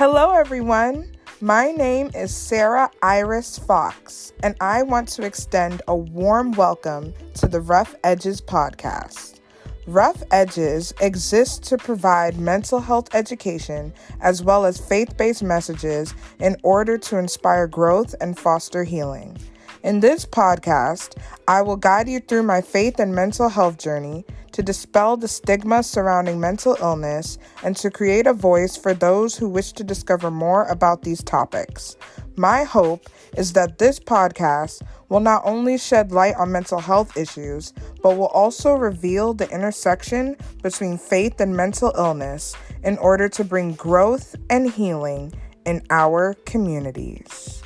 Hello, everyone. My name is Sarah Iris Fox, and I want to extend a warm welcome to the Rough Edges podcast. Rough Edges exists to provide mental health education as well as faith-based messages in order to inspire growth and foster healing. In this podcast, I will guide you through my faith and mental health journey to dispel the stigma surrounding mental illness and to create a voice for those who wish to discover more about these topics. My hope is that this podcast will not only shed light on mental health issues, but will also reveal the intersection between faith and mental illness in order to bring growth and healing in our communities.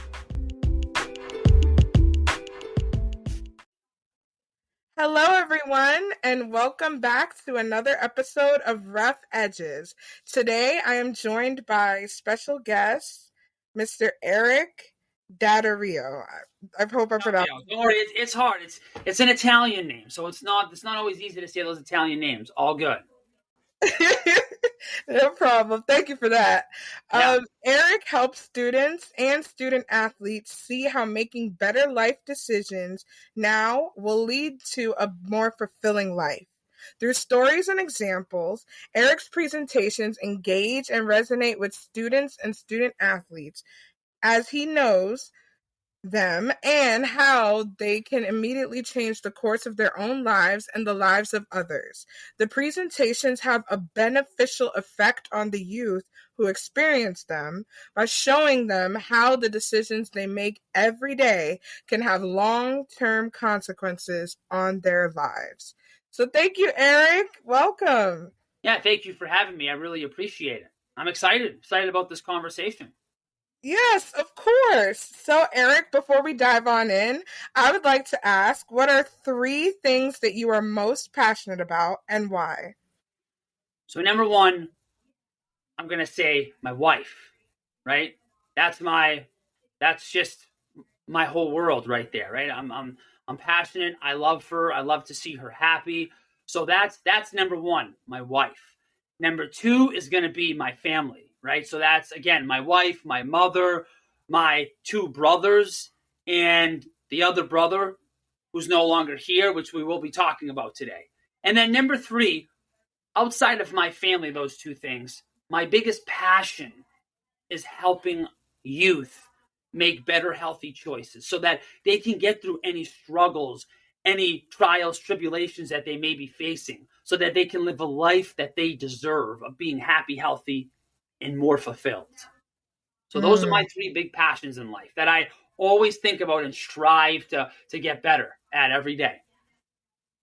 Hello, everyone, and welcome back to another episode of Rough Edges. Today, I am joined by special guest, Mr. Eric Daddario. I hope I pronounced it. Don't worry, it's hard. It's an Italian name, so it's not always easy to say those Italian names. All good. No problem. Thank you for that. Yeah. Eric helps students and student athletes see how making better life decisions now will lead to a more fulfilling life. Through stories and examples, Eric's presentations engage and resonate with students and student athletes as he knows them and how they can immediately change the course of their own lives and the lives of others. The presentations have a beneficial effect on the youth who experience them by showing them how the decisions they make every day can have long-term consequences on their lives. So thank you, Eric. Welcome. Yeah, thank you for having me. I really appreciate it. I'm excited about this conversation. Yes, of course. So, Eric, before we dive on in, I would like to ask, what are 3 things that you are most passionate about and why? So, number 1, I'm going to say my wife, right? That's just my whole world right there, right? I'm passionate. I love her. I love to see her happy. So that's number 1, my wife. Number 2 is going to be my family, right? So that's, again, my wife, my mother, my 2 brothers, and the other brother who's no longer here, which we will be talking about today. And then number 3, outside of my family, those 2 things, my biggest passion is helping youth make better, healthy choices so that they can get through any struggles, any trials, tribulations that they may be facing, so that they can live a life that they deserve of being happy, healthy, and more fulfilled. So those are my 3 big passions in life that I always think about and strive to get better at every day.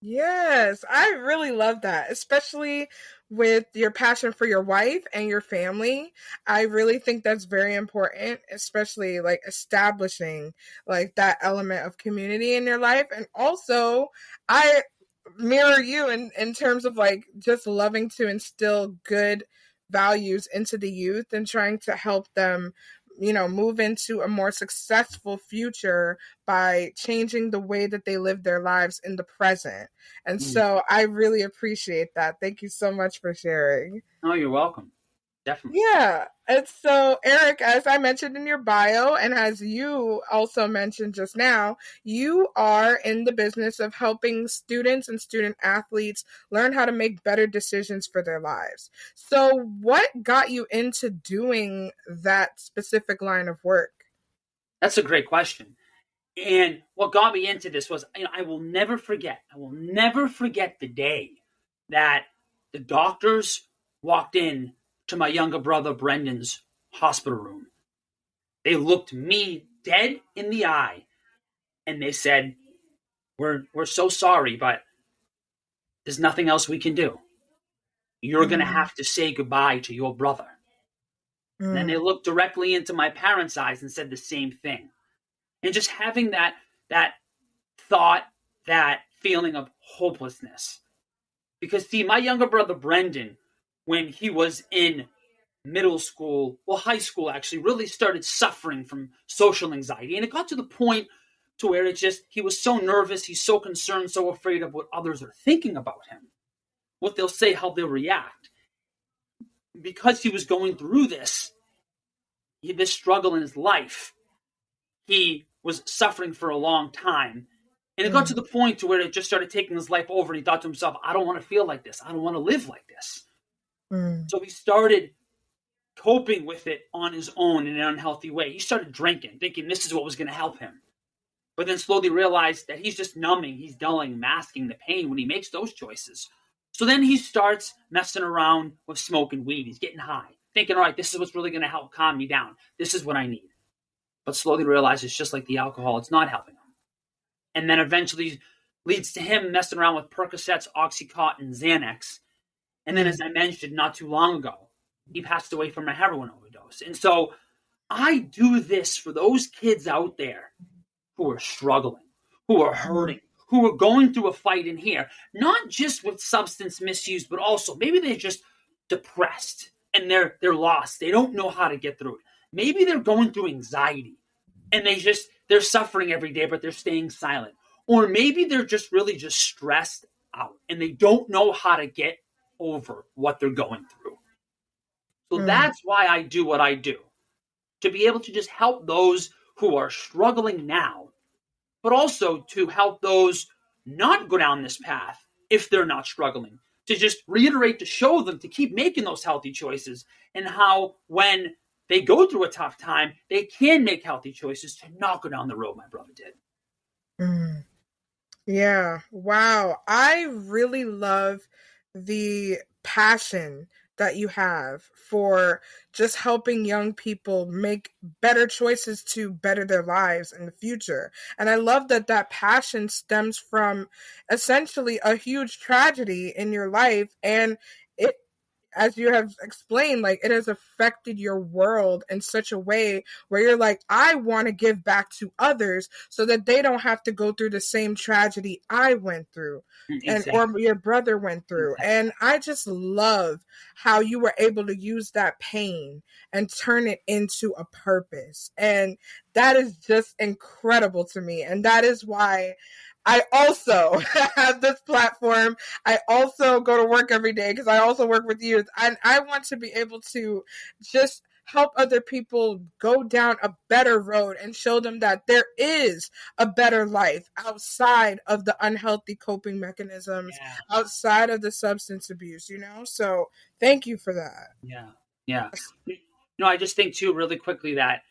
Yes, I really love that, especially with your passion for your wife and your family. I really think that's very important, especially like establishing like that element of community in your life. And also, I mirror you in terms of like just loving to instill good values into the youth and trying to help them move into a more successful future by changing the way that they live their lives in the present. And so I really appreciate that. Thank you so much for sharing. Oh, you're welcome. Definitely. Yeah. And so, Eric, as I mentioned in your bio, and as you also mentioned just now, you are in the business of helping students and student athletes learn how to make better decisions for their lives. So what got you into doing that specific line of work? That's a great question. And what got me into this was, I will never forget the day that the doctors walked in to my younger brother Brendan's hospital room. They looked me dead in the eye and they said, we're so sorry, but there's nothing else we can do. You're going to have to say goodbye to your brother. And then they looked directly into my parents' eyes and said the same thing. And just having that thought, that feeling of hopelessness. Because see, my younger brother Brendan, when he was in middle school, high school actually, really started suffering from social anxiety. And it got to the point to where he was so nervous, he's so concerned, so afraid of what others are thinking about him, what they'll say, how they'll react. Because he was going through this, this struggle in his life, he was suffering for a long time. And it got to the point to where it just started taking his life over. And he thought to himself, I don't want to feel like this. I don't want to live like this. So he started coping with it on his own in an unhealthy way. He started drinking, thinking this is what was going to help him. But then slowly realized that he's just numbing, he's dulling, masking the pain when he makes those choices. So then he starts messing around with smoke and weed. He's getting high, thinking, all right, this is what's really going to help calm me down. This is what I need. But slowly realizes, just like the alcohol, it's not helping him. And then eventually leads to him messing around with Percocets, Oxycontin, Xanax. And then, as I mentioned not too long ago, he passed away from a heroin overdose. And so I do this for those kids out there who are struggling, who are hurting, who are going through a fight in here, not just with substance misuse, but also maybe they're just depressed and they're lost. They don't know how to get through it. Maybe they're going through anxiety and they're suffering every day, but they're staying silent. Or maybe they're just really just stressed out and they don't know how to get over what they're going through. So that's why I do what I do, to be able to just help those who are struggling now, but also to help those not go down this path if they're not struggling, to just reiterate, to show them to keep making those healthy choices, and how when they go through a tough time, they can make healthy choices to not go down the road my brother did. Yeah. Wow. I really love the passion that you have for just helping young people make better choices to better their lives in the future. And I love that that passion stems from essentially a huge tragedy in your life. And it, as you have explained, like it has affected your world in such a way where you're like, I want to give back to others so that they don't have to go through the same tragedy I went through and or your brother went through. And I just love how you were able to use that pain and turn it into a purpose. And that is just incredible to me. And that is why I also have this platform. I also go to work every day because I also work with youth. And I want to be able to just help other people go down a better road and show them that there is a better life outside of the unhealthy coping mechanisms, outside of the substance abuse, So thank you for that. Yeah. I just think too, really quickly, that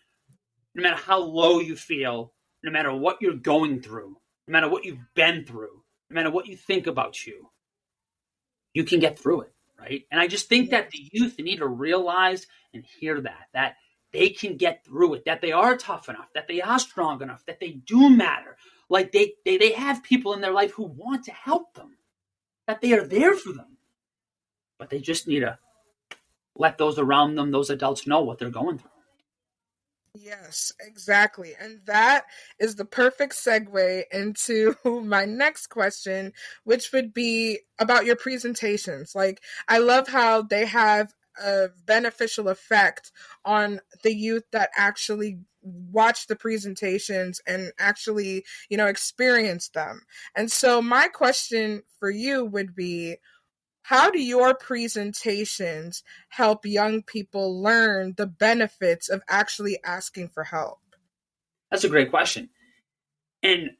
no matter how low you feel, no matter what you're going through, no matter what you've been through, no matter what you think about you can get through it, right? And I just think that the youth need to realize and hear that they can get through it, that they are tough enough, that they are strong enough, that they do matter. Like they have people in their life who want to help them, that they are there for them. But they just need to let those around them, those adults, know what they're going through. Yes, exactly. And that is the perfect segue into my next question, which would be about your presentations. Like, I love how they have a beneficial effect on the youth that actually watch the presentations and actually, experience them. And so my question for you would be, how do your presentations help young people learn the benefits of actually asking for help? That's a great question. And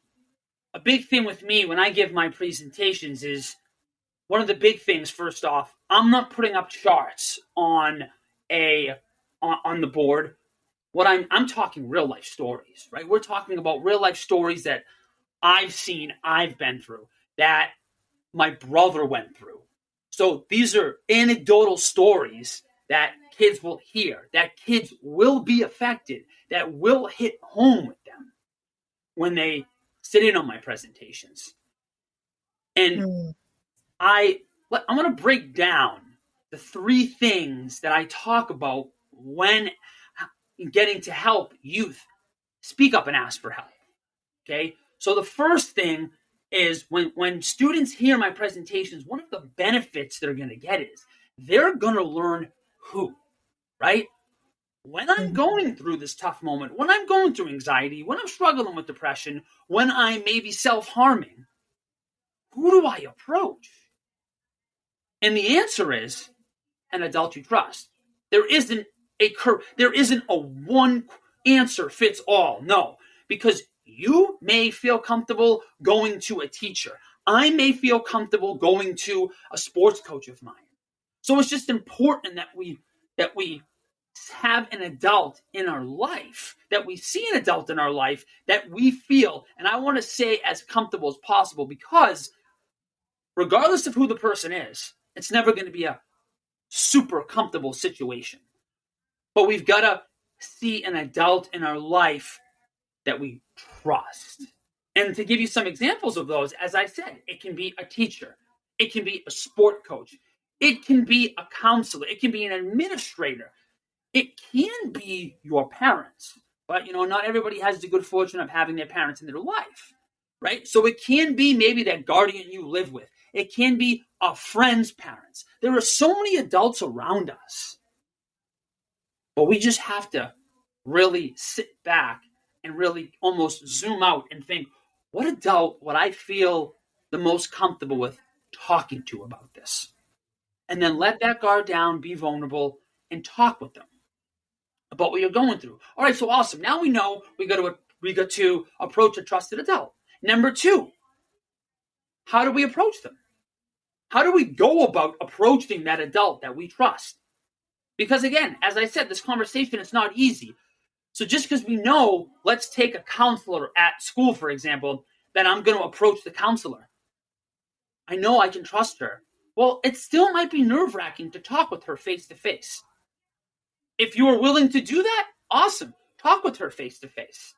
a big thing with me when I give my presentations is, one of the big things, first off, I'm not putting up charts on the board. What I'm talking real life stories, right? We're talking about real life stories that I've seen, I've been through, that my brother went through. So these are anecdotal stories that kids will hear, that kids will be affected, that will hit home with them when they sit in on my presentations. And I want to break down the three things that I talk about when getting to help youth speak up and ask for help. Okay? So the first thing is when students hear my presentations, one of the benefits they're going to get is they're going to learn who, right? When I'm going through this tough moment, when I'm going through anxiety, when I'm struggling with depression, when I may be self-harming, who do I approach? And the answer is an adult you trust. There isn't there isn't a one answer fits all. No, because you may feel comfortable going to a teacher. I may feel comfortable going to a sports coach of mine. So it's just important that we have an adult in our life, that we see an adult in our life that we feel, and I want to say as comfortable as possible, because regardless of who the person is, it's never going to be a super comfortable situation. But we've got to see an adult in our life that we trust. And to give you some examples of those, as I said, it can be a teacher, it can be a sport coach, it can be a counselor, it can be an administrator, it can be your parents. But, not everybody has the good fortune of having their parents in their life, right? So it can be maybe that guardian you live with. It can be a friend's parents. There are so many adults around us. But we just have to really sit back and really almost zoom out and think, what adult would I feel the most comfortable with talking to about this? And then let that guard down, be vulnerable, and talk with them about what you're going through. All right, so awesome. Now we know we got to approach a trusted adult. Number 2, how do we approach them? How do we go about approaching that adult that we trust? Because again, as I said, this conversation is not easy. So just because we know, let's take a counselor at school, for example, that I'm going to approach the counselor. I know I can trust her. Well, it still might be nerve-wracking to talk with her face-to-face. If you are willing to do that, awesome. Talk with her face-to-face.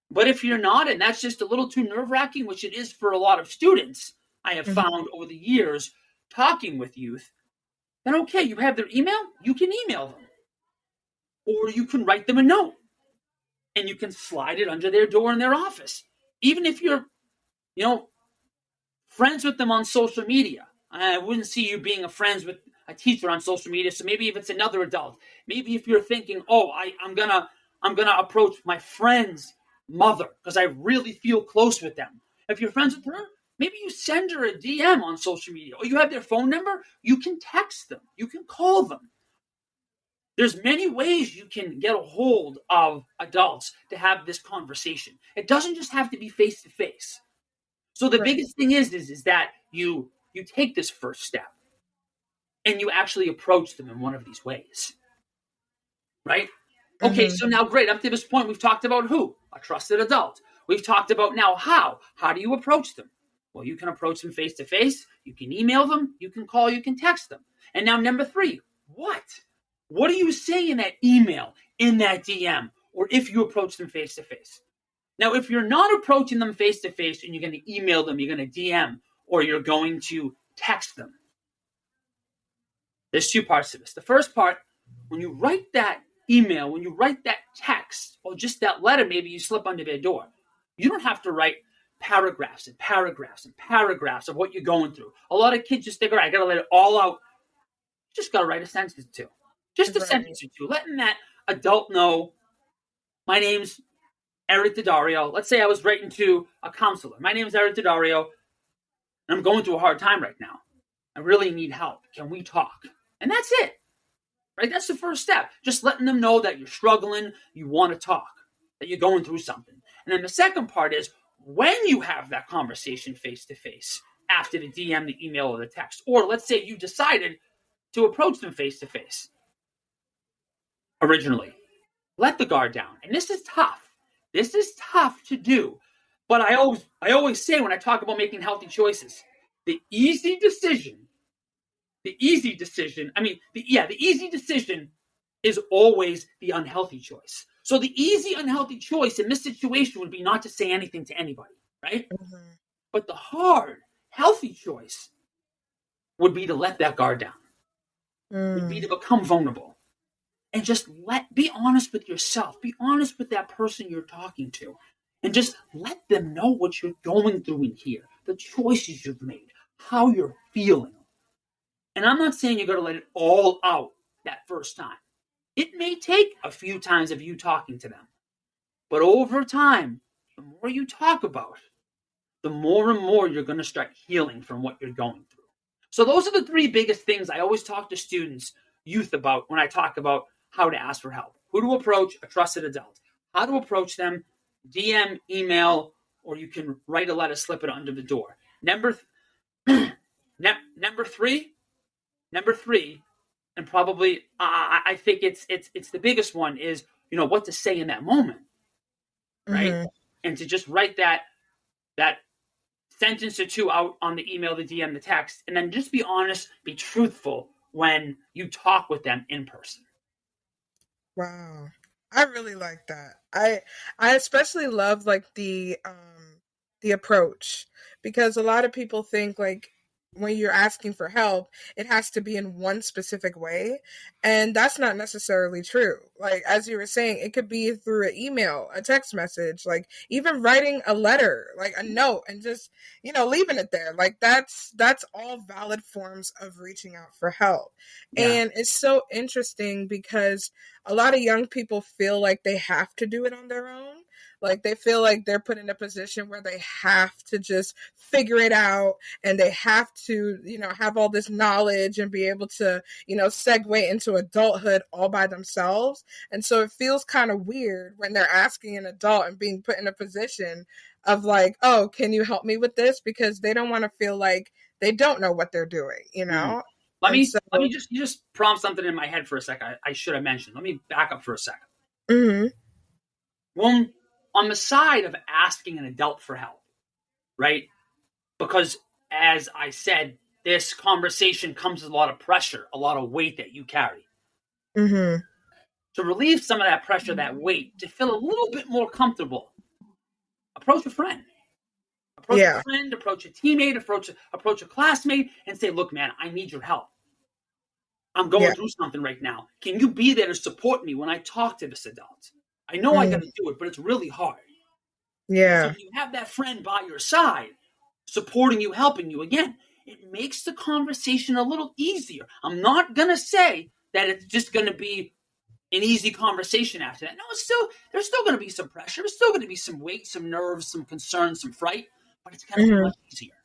But if you're not, and that's just a little too nerve-wracking, which it is for a lot of students, I have found over the years talking with youth, then okay, you have their email, you can email them. Or you can write them a note. And you can slide it under their door in their office. Even if you're, friends with them on social media. I wouldn't see you being friends with a teacher on social media. So maybe if it's another adult, maybe if you're thinking, I'm gonna approach my friend's mother because I really feel close with them. If you're friends with her, maybe you send her a DM on social media, or you have their phone number. You can text them, you can call them. There's many ways you can get a hold of adults to have this conversation. It doesn't just have to be face to face. So the biggest thing is that you take this first step and you actually approach them in one of these ways, right? Okay, so now great. Up to this point, we've talked about who? A trusted adult. We've talked about now how. How do you approach them? Well, you can approach them face to face. You can email them. You can call. You can text them. And now number 3, what? What do you say in that email, in that DM, or if you approach them face to face? Now, if you're not approaching them face to face and you're going to email them, you're going to DM, or you're going to text them, there's 2 parts to this. The first part, when you write that email, when you write that text, or just that letter, maybe you slip under their door, you don't have to write paragraphs and paragraphs and paragraphs of what you're going through. A lot of kids just think, all right, I got to let it all out. You just got to write a sentence or 2. Just a sentence or 2, letting that adult know, my name's Eric Daddario. Let's say I was writing to a counselor. My name is Eric Daddario, and I'm going through a hard time right now. I really need help. Can we talk? And that's it, right? That's the first step. Just letting them know that you're struggling, you want to talk, that you're going through something. And then the second part is when you have that conversation face-to-face, after the DM, the email, or the text, or let's say you decided to approach them face-to-face originally, let the guard down. And this is tough. This is tough to do. But I always say when I talk about making healthy choices, the easy decision is always the unhealthy choice. So the easy unhealthy choice in this situation would be not to say anything to anybody, right? But the hard healthy choice would be to let that guard down. Would be to become vulnerable. And just be honest with yourself. Be honest with that person you're talking to. And just let them know what you're going through in here. The choices you've made. How you're feeling. And I'm not saying you got to let it all out that first time. It may take a few times of you talking to them. But over time, the more you talk about, the more and more you're going to start healing from what you're going through. So those are the 3 biggest things I always talk to students, youth about when I talk about how to ask for help, who to approach a trusted adult, how to approach them, DM, email, or you can write a letter, slip it under the door. Number three, and probably I think it's the biggest one is what to say in that moment, right? Mm-hmm. And to just write that sentence or two out on the email, the DM, the text, and then just be honest, be truthful when you talk with them in person. Wow. I really like that. I especially love like the approach, because a lot of people think like when you're asking for help, it has to be in one specific way, and that's not necessarily true. Like as you were saying, it could be through an email, a text message, like even writing a letter, like a note, and just leaving it there. Like that's all valid forms of reaching out for help. Yeah. And it's so interesting because a lot of young people feel like they have to do it on their own. Like they feel like they're put in a position where they have to just figure it out, and they have to, have all this knowledge and be able to, segue into adulthood all by themselves. And so it feels kind of weird when they're asking an adult and being put in a position of like, oh, can you help me with this? Because they don't want to feel like they don't know what they're doing, Mm. And so, Let me just prompt something in my head for a second. I should have mentioned. Let me back up for a second. mm-hmm. When on the side of asking an adult for help, right? Because as I said, this conversation comes with a lot of pressure, a lot of weight that you carry. Mm-hmm. To relieve some of that pressure, that weight, to feel a little bit more comfortable, approach a friend. Approach Yeah. a friend, approach a teammate, approach a classmate, and say, look, man, I need your help. I'm going Yeah. through something right now. Can you be there to support me when I talk to this adult? I know I got to do it, but it's really hard. And so Yeah. when you have that friend by your side, supporting you, helping you, again, it makes the conversation a little easier. I'm not going to say that it's just going to be an easy conversation after that. No, there's still going to be some pressure. There's still going to be some weight, some nerves, some concern, some fright, but it's going to be Mm-hmm. much easier.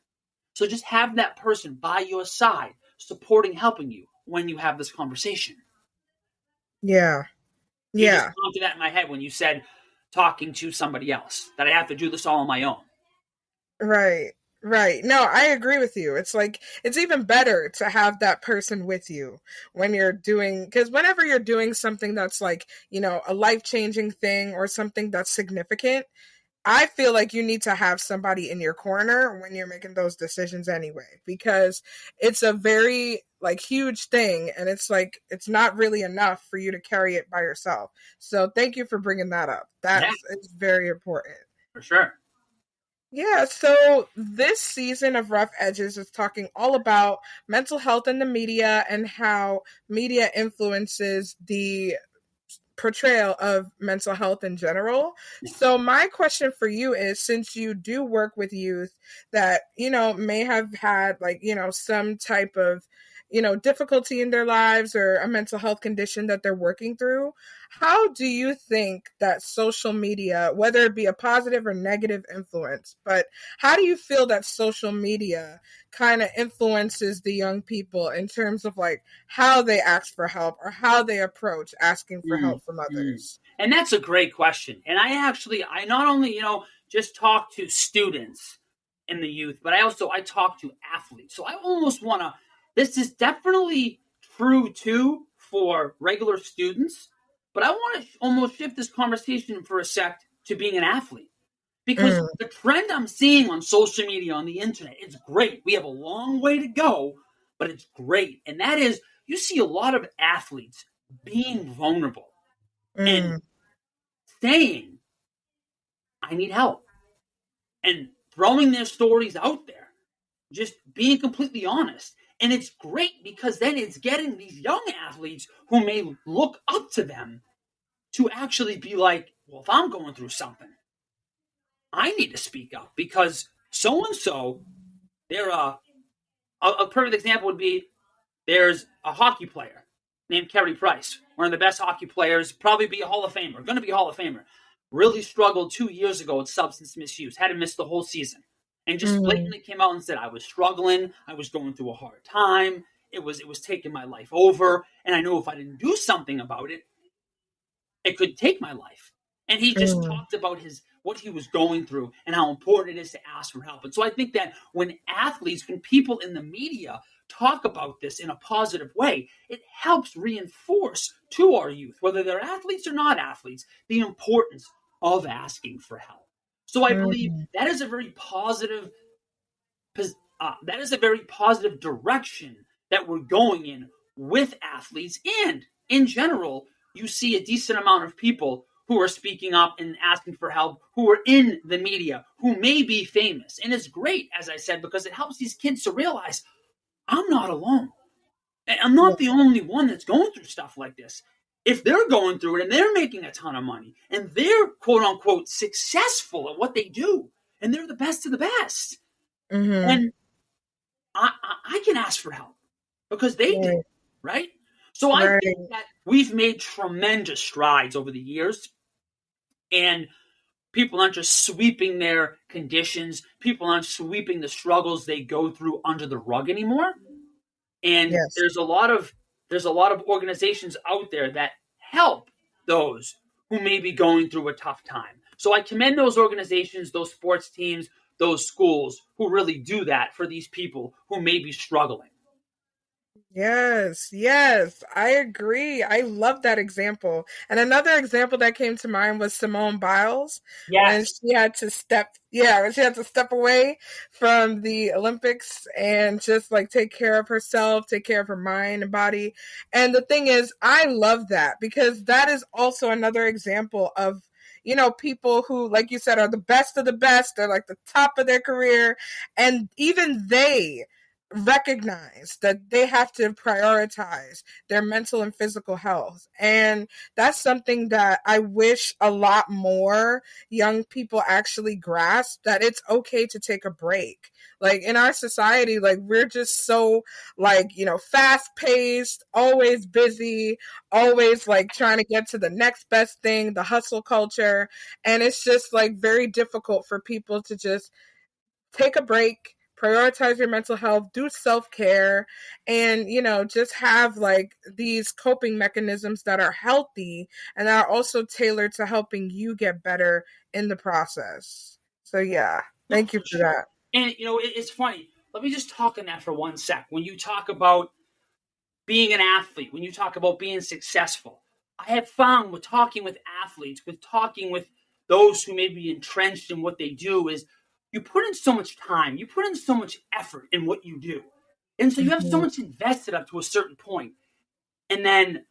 So just have that person by your side, supporting, helping you when you have this conversation. Yeah. You just Yeah. prompted that in my head when you said talking to somebody else, that I have to do this all on my own. Right. Right. No, I agree with you. It's like, it's even better to have that person with you when you're doing, because whenever you're doing something that's like, a life changing thing or something that's significant, I feel like you need to have somebody in your corner when you're making those decisions anyway, because it's a very like huge thing, and it's like it's not really enough for you to carry it by yourself. So thank you for bringing that up. Yeah, It's very important. for sure. Yeah, so this season of Rough Edges is talking all about mental health in the media and how media influences the portrayal of mental health in general. Yeah. So my question for you is, since you do work with youth that, may have had like, some type of, difficulty in their lives or a mental health condition that they're working through, how do you think that social media, whether it be a positive or negative influence, but how do you feel that social media kind of influences the young people in terms of like how they ask for help or how they approach asking for help from others? And that's a great question. And I not only, just talk to students in the youth, but I talk to athletes. So I almost want to, this is definitely true too for regular students, but I want to almost shift this conversation for a sec to being an athlete. Because Mm, the trend I'm seeing on social media, on the internet, it's great. We have a long way to go, but it's great. And that is, you see a lot of athletes being vulnerable and mm, saying, I need help, and throwing their stories out there, just being completely honest. And it's great because then it's getting these young athletes who may look up to them to actually be like, well, if I'm going through something, I need to speak up because so and so, they're a perfect example would be there's a hockey player named Carey Price, one of the best hockey players, probably be a Hall of Famer, going to be a Hall of Famer. Really struggled 2 years ago with substance misuse, had to miss the whole season, and just mm, blatantly came out and said, I was struggling, I was going through a hard time, it was taking my life over, and I knew if I didn't do something about it, it could take my life. And he just Mm. talked about what he was going through and how important it is to ask for help. And so I think that when people in the media talk about this in a positive way, it helps reinforce to our youth, whether they're athletes or not athletes, the importance of asking for help. So I believe Mm. that is a very positive direction that we're going in with athletes. And in general, you see a decent amount of people who are speaking up and asking for help, who are in the media, who may be famous. And it's great, as I said, because it helps these kids to realize I'm not alone. I'm Yeah. not the only one that's going through stuff like this. If they're going through it and they're making a ton of money and they're quote unquote successful at what they do and they're the best of the best, Mm-hmm. and I can ask for help because they did, Right. right? So I think Right. that we've made tremendous strides over the years, and people aren't just sweeping their conditions, people aren't sweeping the struggles they go through under the rug anymore. And Yes. there's a lot of organizations out there that help those who may be going through a tough time. So I commend those organizations, those sports teams, those schools who really do that for these people who may be struggling. Yes, yes, I agree. I love that example. And another example that came to mind was Simone Biles when Yes. when she had to step away from the Olympics and just like take care of herself, take care of her mind and body. And the thing is, I love that because that is also another example of people who, like you said, are the best of the best. They're like the top of their career. And even they recognize that they have to prioritize their mental and physical health. And that's something that I wish a lot more young people actually grasp, that it's okay to take a break. Like in our society, like we're just so like, fast paced, always busy, always like trying to get to the next best thing, the hustle culture. And it's just like very difficult for people to just take a break, prioritize your mental health, do self-care, and just have like these coping mechanisms that are healthy and that are also tailored to helping you get better in the process. So yeah, No, thank you for for sure. that. And it's funny. Let me just talk on that for one sec. When you talk about being an athlete, when you talk about being successful, I have found with talking with athletes, with talking with those who may be entrenched in what they do, is you put in so much time, you put in so much effort in what you do. And so you have so Mhm. much invested up to a certain point. And then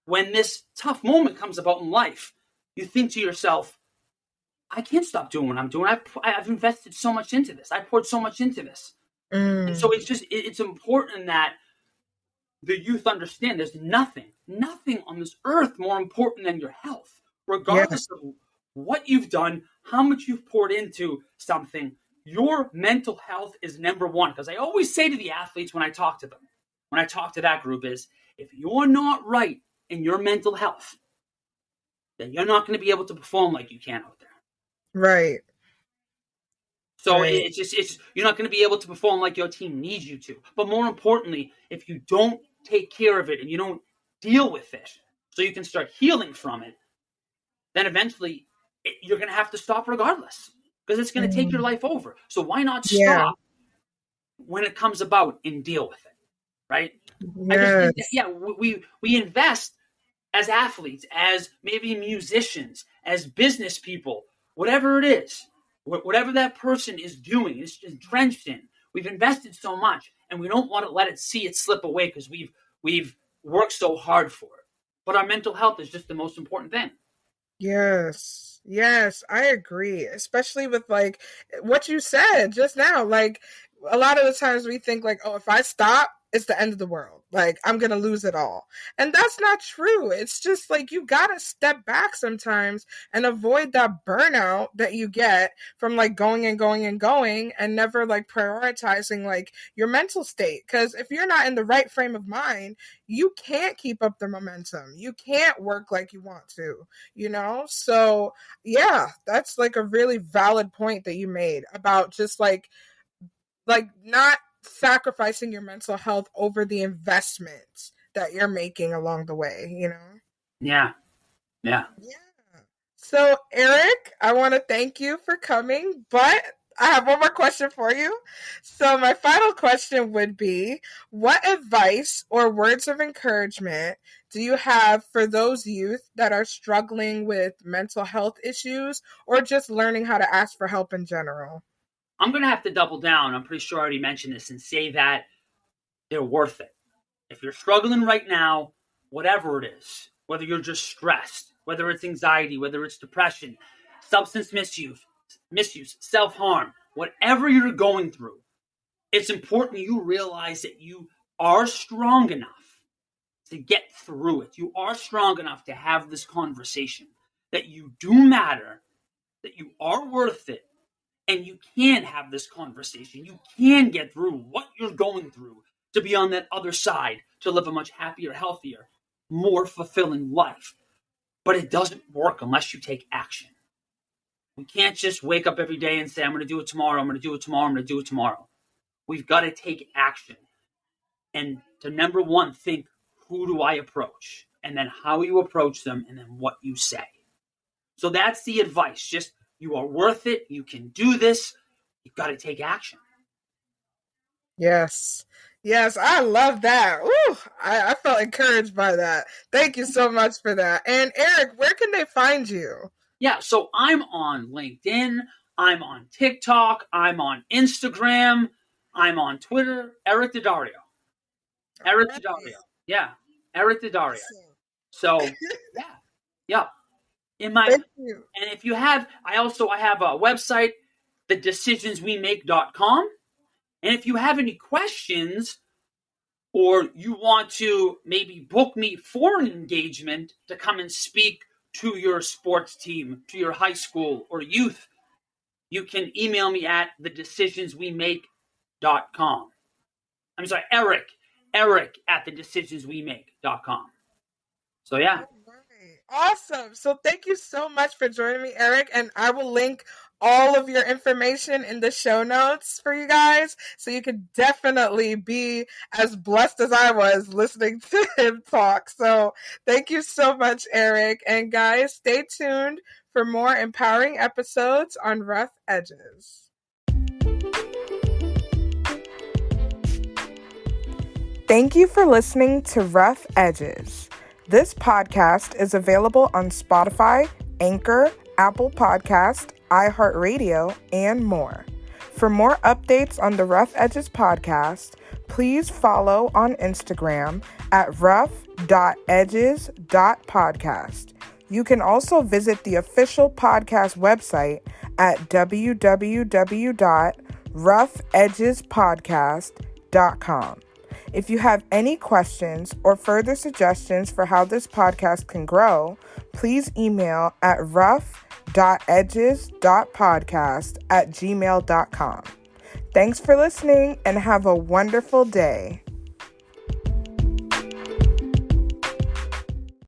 when this tough moment comes about in life, you think to yourself, I can't stop doing what I'm doing. I've invested so much into this. I poured so much into this. And so Mm. it's important that the youth understand there's nothing on this earth more important than your health, regardless Yes. of what you've done, how much you've poured into something. Your mental health is number one. Because I always say to the athletes when I talk to them, when I talk to that group, is if you're not right in your mental health, then you're not going to be able to perform like you can out there. Right. So Right. it's you're not going to be able to perform like your team needs you to. But more importantly, if you don't take care of it and you don't deal with it, so you can start healing from it, then eventually you're going to have to stop regardless because it's going to take your Mm. life over. So why not Yeah. stop when it comes about and deal with it, right? I just think that Yes. yeah, we invest as athletes, as maybe musicians, as business people, whatever it is, whatever that person is doing, is drenched in. We've invested so much, and we don't want to let it see it slip away because we've worked so hard for it. But our mental health is just the most important thing. Yes. Yes, I agree. Especially with like what you said just now. Like a lot of the times we think like, oh, if I stop, it's the end of the world. Like I'm gonna lose it all. And that's not true. It's just like you gotta step back sometimes and avoid that burnout that you get from like going and going and going and never like prioritizing like your mental state. Cause if you're not in the right frame of mind, you can't keep up the momentum. You can't work like you want to. So yeah, that's like a really valid point that you made about just like not sacrificing your mental health over the investments that you're making along the way. Yeah. Yeah. Yeah. So, Eric, I want to thank you for coming, but I have one more question for you. So, my final question would be, what advice or words of encouragement do you have for those youth that are struggling with mental health issues or just learning how to ask for help in general? I'm going to have to double down. I'm pretty sure I already mentioned this and say that they're worth it. If you're struggling right now, whatever it is, whether you're just stressed, whether it's anxiety, whether it's depression, substance misuse, self-harm, whatever you're going through, it's important you realize that you are strong enough to get through it. You are strong enough to have this conversation, that you do matter, that you are worth it, and you can have this conversation. You can get through what you're going through to be on that other side, to live a much happier, healthier, more fulfilling life. But it doesn't work unless you take action. We can't just wake up every day and say, I'm going to do it tomorrow, I'm going to do it tomorrow, I'm going to do it tomorrow. We've got to take action. And to number one, think, who do I approach? And then how you approach them, and then what you say. So that's the advice. Just, you are worth it. You can do this. You've got to take action. Yes. Yes, I love that. Ooh, I felt encouraged by that. Thank you so much for that. And Eric, where can they find you? Yeah, so I'm on LinkedIn. I'm on TikTok. I'm on Instagram. I'm on Twitter. Eric Daddario. Eric Right. Daddario. Yeah, Eric Daddario. Awesome. So, yeah. Thank you. And if you have, I have a website, thedecisionswemake.com. And if you have any questions, or you want to maybe book me for an engagement to come and speak to your sports team, to your high school or youth, you can email me at thedecisionswemake.com. I'm sorry, Eric at thedecisionswemake.com. So, yeah. All right. Awesome. So thank you so much for joining me, Eric. And I will link all of your information in the show notes for you guys. So you can definitely be as blessed as I was listening to him talk. So thank you so much, Eric. And guys, stay tuned for more empowering episodes on Rough Edges. Thank you for listening to Rough Edges. This podcast is available on Spotify, Anchor, Apple Podcast, iHeartRadio, and more. For more updates on the Rough Edges podcast, please follow on Instagram at rough.edges.podcast. You can also visit the official podcast website at www.roughedgespodcast.com. If you have any questions or further suggestions for how this podcast can grow, please email at rough.edges.podcast@gmail.com. Thanks for listening and have a wonderful day.